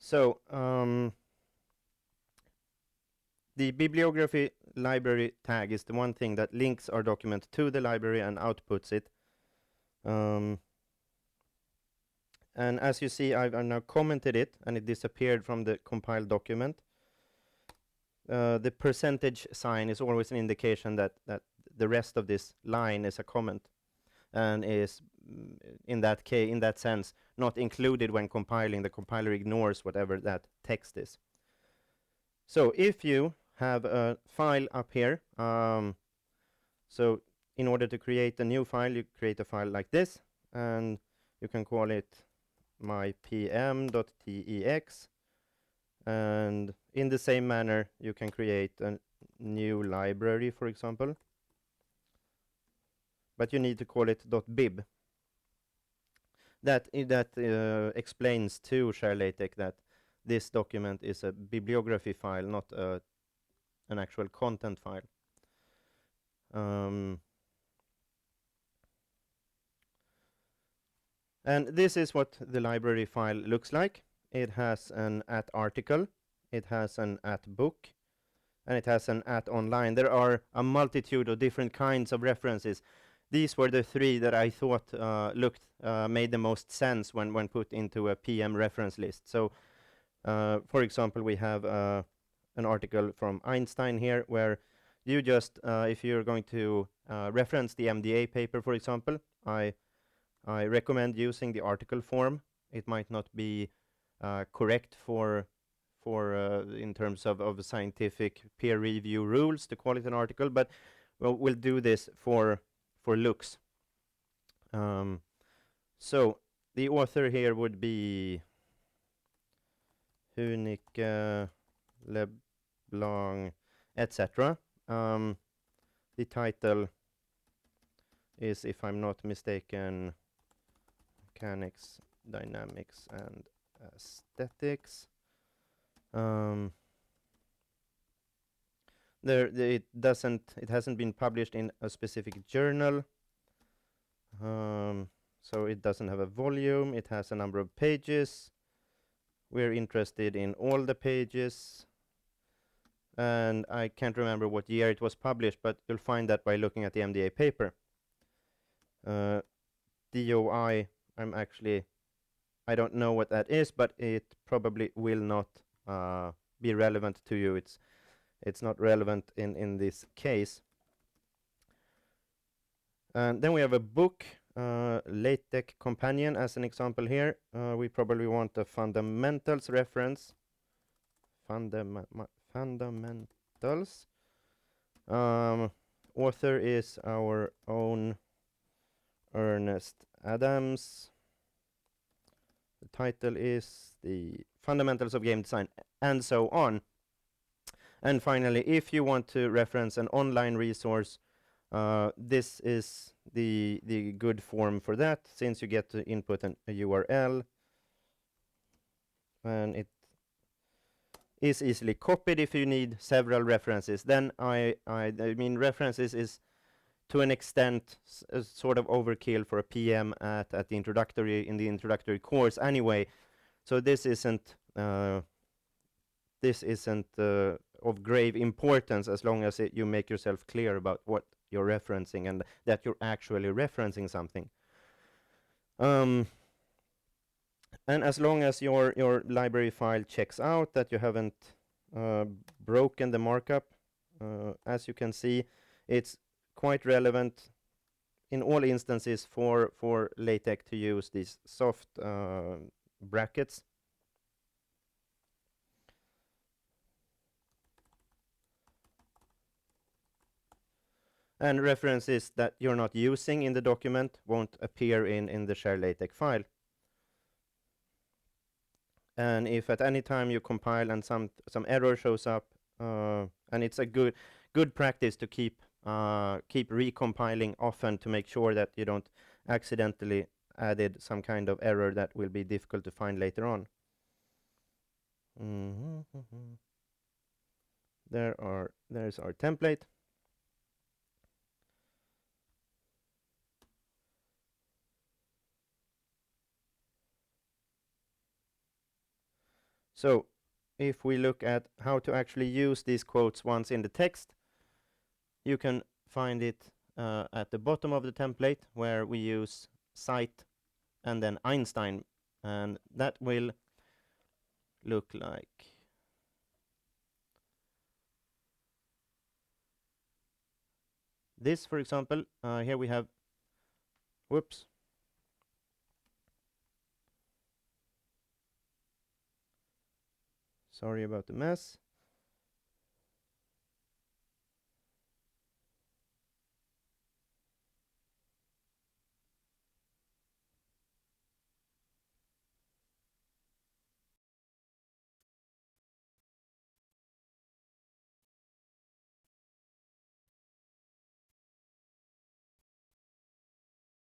So the bibliography library tag is the one thing that links our document to the library and outputs it. And as you see, I've now commented it, and it disappeared from the compiled document. The percentage sign is always an indication that the rest of this line is a comment, and is in that sense not included when compiling. The compiler ignores whatever that text is. So if you have a file up here, so in order to create a new file, you create a file like this, and you can call it mypm.tex, and in the same manner you can create a new library, for example, but you need to call it .bib. That explains to ShareLatex that this document is a bibliography file, not an actual content file. And this is what the library file looks like. It has an @article, it has an @book, and it has an @online. There are a multitude of different kinds of references. These were the three that I thought made the most sense when put into a PM reference list. So, for example, we have an article from Einstein here, where you just, if you're going to reference the MDA paper, for example, I recommend using the article form. It might not be correct for in terms of scientific peer review rules to call it an article, but we'll do this for looks. So the author here would be Hunicke, LeBlanc, etc. The title is, if I'm not mistaken, Mechanics, Dynamics, and Aesthetics. It hasn't been published in a specific journal, so it doesn't have a volume. It has a number of pages. We're interested in all the pages, and I can't remember what year it was published, but you'll find that by looking at the MDA paper. DOI, I don't know what that is, but it probably will not be relevant to you. It's not relevant in this case. And then we have a book, LaTeX Companion, as an example here. We probably want a fundamentals reference. Fundamentals. Author is our own Ernest Adams. The title is The Fundamentals of Game Design, and so on. And finally, if you want to reference an online resource, this is the good form for that, since you get to input a URL, and it is easily copied if you need several references. Then I mean, references is to an extent sort of overkill for a PM in the introductory course anyway. So this isn't of grave importance, as long as you make yourself clear about what you're referencing and that you're actually referencing something. And as long as your library file checks out, that you haven't broken the markup, as you can see, it's quite relevant in all instances for LaTeX to use these soft brackets. And references that you're not using in the document won't appear in the ShareLatex file. And if at any time you compile and some error shows up, and it's a good practice to keep recompiling often to make sure that you don't accidentally added some kind of error that will be difficult to find later on. There's our template. So if we look at how to actually use these quotes once in the text, you can find it at the bottom of the template where we use cite and then Einstein, and that will look like this, for example. Here we have, whoops, sorry about the mess.